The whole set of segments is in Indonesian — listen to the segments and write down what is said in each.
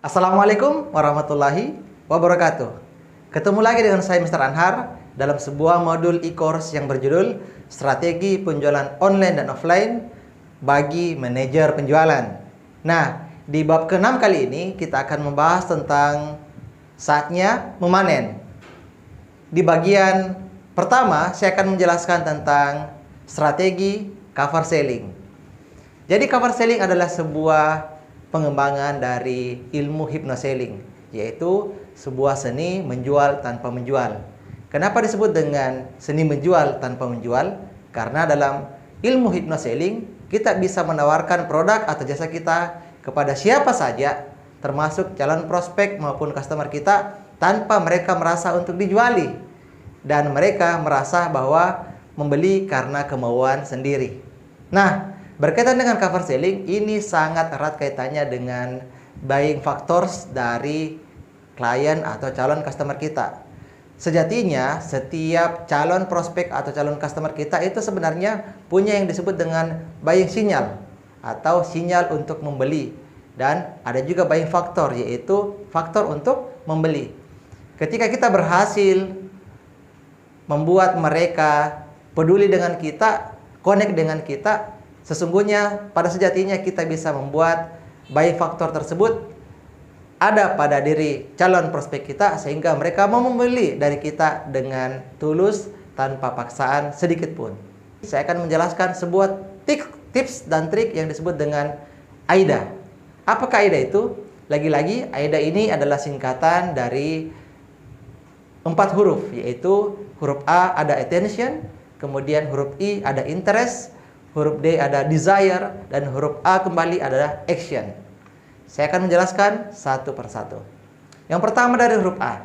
Assalamualaikum warahmatullahi wabarakatuh. Ketemu lagi dengan saya Mr. Anhar dalam sebuah modul e-course yang berjudul Strategi Penjualan Online dan Offline bagi Manajer Penjualan. Nah, di bab ke-6 kali ini kita akan membahas tentang saatnya memanen. Di bagian pertama saya akan menjelaskan tentang strategi cover selling. Jadi cover selling adalah sebuah pengembangan dari ilmu hypnoselling, yaitu sebuah seni menjual tanpa menjual. Kenapa disebut dengan seni menjual tanpa menjual? Karena dalam ilmu hypnoselling kita bisa menawarkan produk atau jasa kita kepada siapa saja, termasuk calon prospek maupun customer kita, tanpa mereka merasa untuk dijuali, dan mereka merasa bahwa membeli karena kemauan sendiri. Nah, berkaitan dengan cover selling, ini sangat erat kaitannya dengan buying factors dari klien atau calon customer kita. Sejatinya, setiap calon prospek atau calon customer kita itu sebenarnya punya yang disebut dengan buying signal atau sinyal untuk membeli. Dan ada juga buying factor, yaitu faktor untuk membeli. Ketika kita berhasil membuat mereka peduli dengan kita, connect dengan kita, sesungguhnya pada sejatinya kita bisa membuat buying factor tersebut ada pada diri calon prospek kita, sehingga mereka mau membeli dari kita dengan tulus tanpa paksaan sedikit pun. Saya akan menjelaskan sebuah tips dan trik yang disebut dengan AIDA. Apakah AIDA itu? Lagi-lagi AIDA ini adalah singkatan dari 4 huruf, yaitu huruf A ada attention, kemudian huruf I ada interest, huruf D ada desire, dan huruf A kembali adalah action. Saya akan menjelaskan satu persatu. Yang pertama dari huruf A.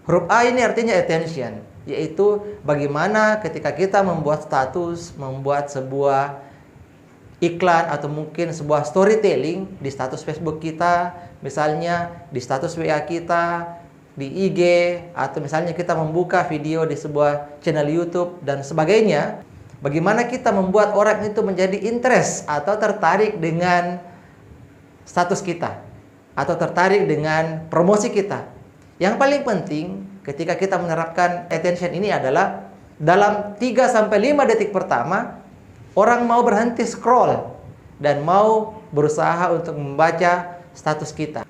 Huruf A ini artinya attention, yaitu bagaimana ketika kita membuat status, membuat sebuah iklan atau mungkin sebuah storytelling di status Facebook kita, misalnya di status WA kita, di IG, atau misalnya kita membuka video di sebuah channel YouTube dan sebagainya. Bagaimana kita membuat orang itu menjadi interest atau tertarik dengan status kita atau tertarik dengan promosi kita. Yang paling penting ketika kita menerapkan attention ini adalah dalam 3-5 detik pertama orang mau berhenti scroll dan mau berusaha untuk membaca status kita.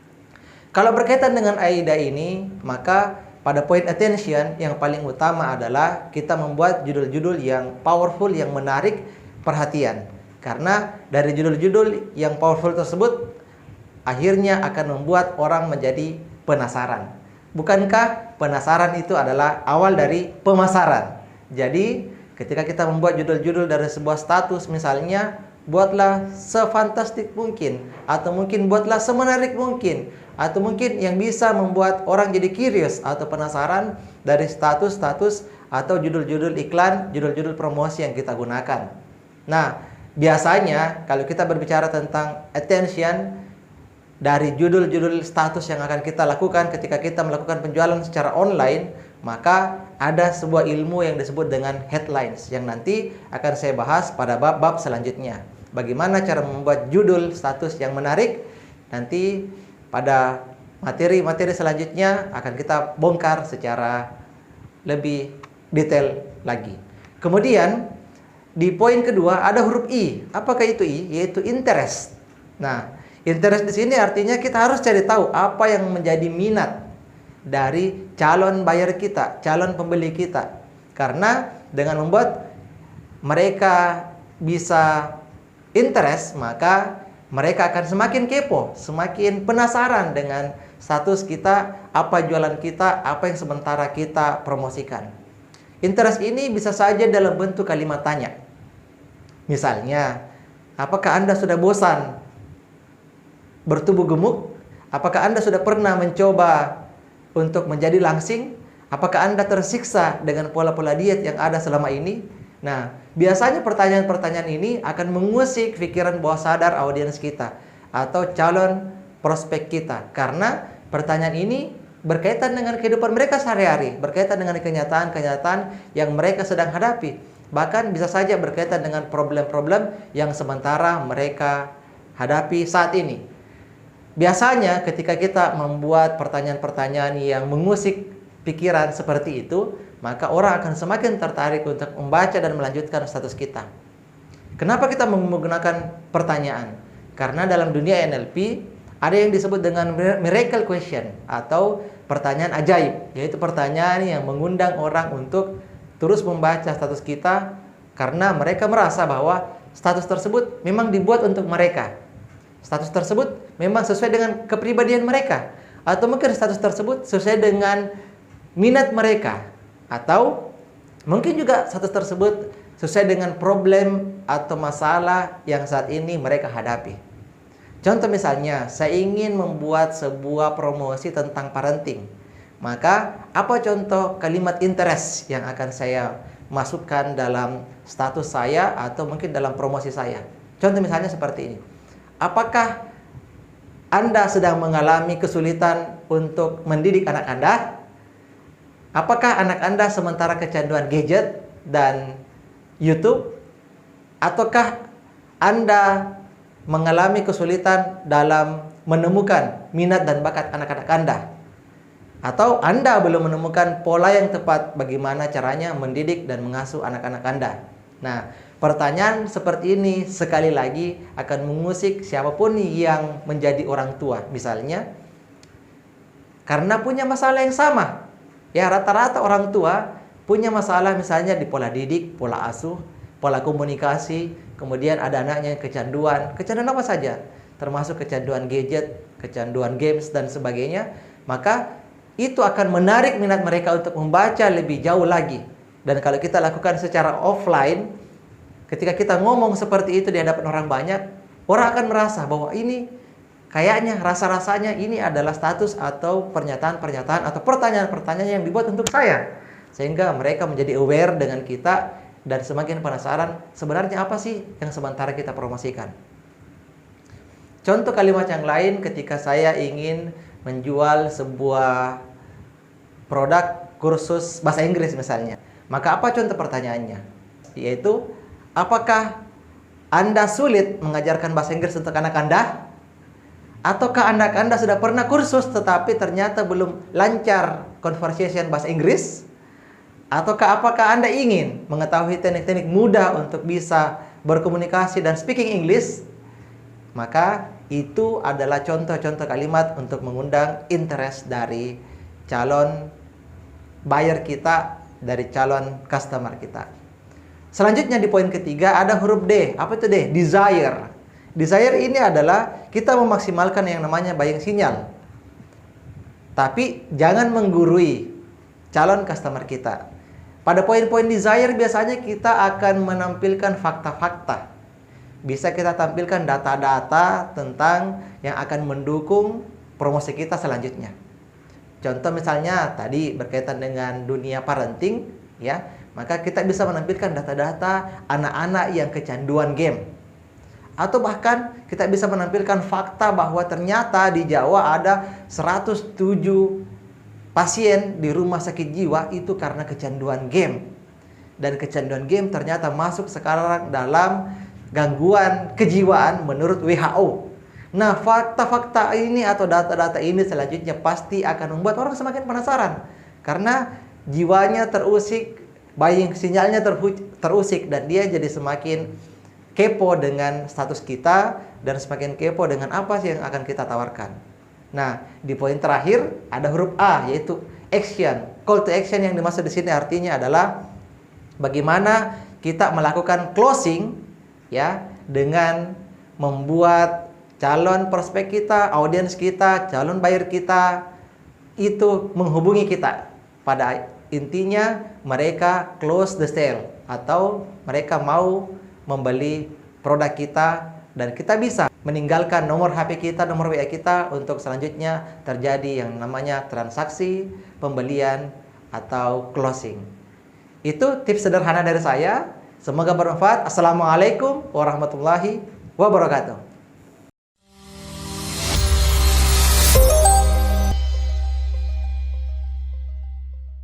Kalau berkaitan dengan AIDA ini, maka pada poin attention yang paling utama adalah kita membuat judul-judul yang powerful, yang menarik perhatian. Karena dari judul-judul yang powerful tersebut akhirnya akan membuat orang menjadi penasaran. Bukankah penasaran itu adalah awal dari pemasaran? Jadi ketika kita membuat judul-judul dari sebuah status, misalnya buatlah sefantastik mungkin, atau mungkin buatlah semenarik mungkin, atau mungkin yang bisa membuat orang jadi curious atau penasaran dari status-status atau judul-judul iklan, judul-judul promosi yang kita gunakan. Nah, biasanya kalau kita berbicara tentang attention dari judul-judul status yang akan kita lakukan ketika kita melakukan penjualan secara online, maka ada sebuah ilmu yang disebut dengan headlines yang nanti akan saya bahas pada bab-bab selanjutnya. Bagaimana cara membuat judul status yang menarik, nanti pada materi-materi selanjutnya akan kita bongkar secara lebih detail lagi. Kemudian di poin kedua ada huruf I. Apakah itu I? Yaitu interest. Nah, interest di sini artinya kita harus cari tahu apa yang menjadi minat dari calon buyer kita, calon pembeli kita. Karena dengan membuat mereka bisa interest, maka mereka akan semakin kepo, semakin penasaran dengan status kita, apa jualan kita, apa yang sementara kita promosikan. Interest ini bisa saja dalam bentuk kalimat tanya. Misalnya, apakah Anda sudah bosan bertubuh gemuk? Apakah Anda sudah pernah mencoba untuk menjadi langsing? Apakah Anda tersiksa dengan pola-pola diet yang ada selama ini? Nah, biasanya pertanyaan-pertanyaan ini akan mengusik pikiran bawah sadar audiens kita atau calon prospek kita. Karena pertanyaan ini berkaitan dengan kehidupan mereka sehari-hari, berkaitan dengan kenyataan-kenyataan yang mereka sedang hadapi. Bahkan bisa saja berkaitan dengan problem-problem yang sementara mereka hadapi saat ini. biasanya ketika kita membuat pertanyaan-pertanyaan yang mengusik pikiran seperti itu, maka orang akan semakin tertarik untuk membaca dan melanjutkan status kita. Kenapa kita menggunakan pertanyaan? Karena dalam dunia NLP ada yang disebut dengan miracle question atau pertanyaan ajaib, yaitu pertanyaan yang mengundang orang untuk terus membaca status kita karena mereka merasa bahwa status tersebut memang dibuat untuk mereka. Status tersebut memang sesuai dengan kepribadian mereka, atau mungkin status tersebut sesuai dengan minat mereka, atau mungkin juga status tersebut sesuai dengan problem atau masalah yang saat ini mereka hadapi. Contoh misalnya, saya ingin membuat sebuah promosi tentang parenting. Maka, apa contoh kalimat interest yang akan saya masukkan dalam status saya atau mungkin dalam promosi saya? Contoh misalnya seperti ini. Apakah Anda sedang mengalami kesulitan untuk mendidik anak Anda? Apakah anak Anda sementara kecanduan gadget dan YouTube? Ataukah Anda mengalami kesulitan dalam menemukan minat dan bakat anak-anak Anda? Atau Anda belum menemukan pola yang tepat bagaimana caranya mendidik dan mengasuh anak-anak Anda? Nah, pertanyaan seperti ini sekali lagi akan mengusik siapapun yang menjadi orang tua. Misalnya, karena punya masalah yang sama. Ya, rata-rata orang tua punya masalah misalnya di pola didik, pola asuh, pola komunikasi, kemudian ada anaknya yang kecanduan. Kecanduan apa saja? Termasuk kecanduan gadget, kecanduan games, dan sebagainya. Maka itu akan menarik minat mereka untuk membaca lebih jauh lagi. Dan kalau kita lakukan secara offline, ketika kita ngomong seperti itu di hadapan orang banyak, orang akan merasa bahwa ini kayaknya rasa-rasanya ini adalah status atau pernyataan-pernyataan atau pertanyaan-pertanyaan yang dibuat untuk saya. Sehingga mereka menjadi aware dengan kita dan semakin penasaran sebenarnya apa sih yang sementara kita promosikan. Contoh kalimat yang lain ketika saya ingin menjual sebuah produk kursus bahasa Inggris misalnya. Maka apa contoh pertanyaannya? Yaitu, apakah Anda sulit mengajarkan bahasa Inggris untuk anak Anda? Ataukah anak Anda sudah pernah kursus tetapi ternyata belum lancar conversation bahasa Inggris? Ataukah apakah Anda ingin mengetahui teknik-teknik mudah untuk bisa berkomunikasi dan speaking English? Maka itu adalah contoh-contoh kalimat untuk mengundang interest dari calon buyer kita, dari calon customer kita. Selanjutnya di poin ketiga ada huruf D. Apa itu D? Desire. Desire ini adalah kita memaksimalkan yang namanya buying signal. Tapi jangan menggurui calon customer kita. Pada poin-poin desire biasanya kita akan menampilkan fakta-fakta. Bisa kita tampilkan data-data tentang yang akan mendukung promosi kita selanjutnya. Contoh misalnya tadi berkaitan dengan dunia parenting, ya, maka kita bisa menampilkan data-data anak-anak yang kecanduan game. Atau bahkan kita bisa menampilkan fakta bahwa ternyata di Jawa ada 107 pasien di rumah sakit jiwa itu karena kecanduan game. Dan kecanduan game ternyata masuk sekarang dalam gangguan kejiwaan menurut WHO. Nah, fakta-fakta ini atau data-data ini selanjutnya pasti akan membuat orang semakin penasaran. Karena jiwanya terusik, buying sinyalnya terusik, dan dia jadi semakin kepo dengan status kita dan semakin kepo dengan apa sih yang akan kita tawarkan. Nah, di poin terakhir ada huruf A, yaitu action. Call to action yang dimaksud di sini artinya adalah bagaimana kita melakukan closing, ya, dengan membuat calon prospek kita, audiens kita, calon buyer kita itu menghubungi kita. Pada intinya mereka close the sale atau mereka mau membeli produk kita, dan kita bisa meninggalkan nomor HP kita, nomor WA kita untuk selanjutnya terjadi yang namanya transaksi, pembelian atau closing. Itu tips sederhana dari saya. Semoga bermanfaat. Assalamualaikum warahmatullahi wabarakatuh.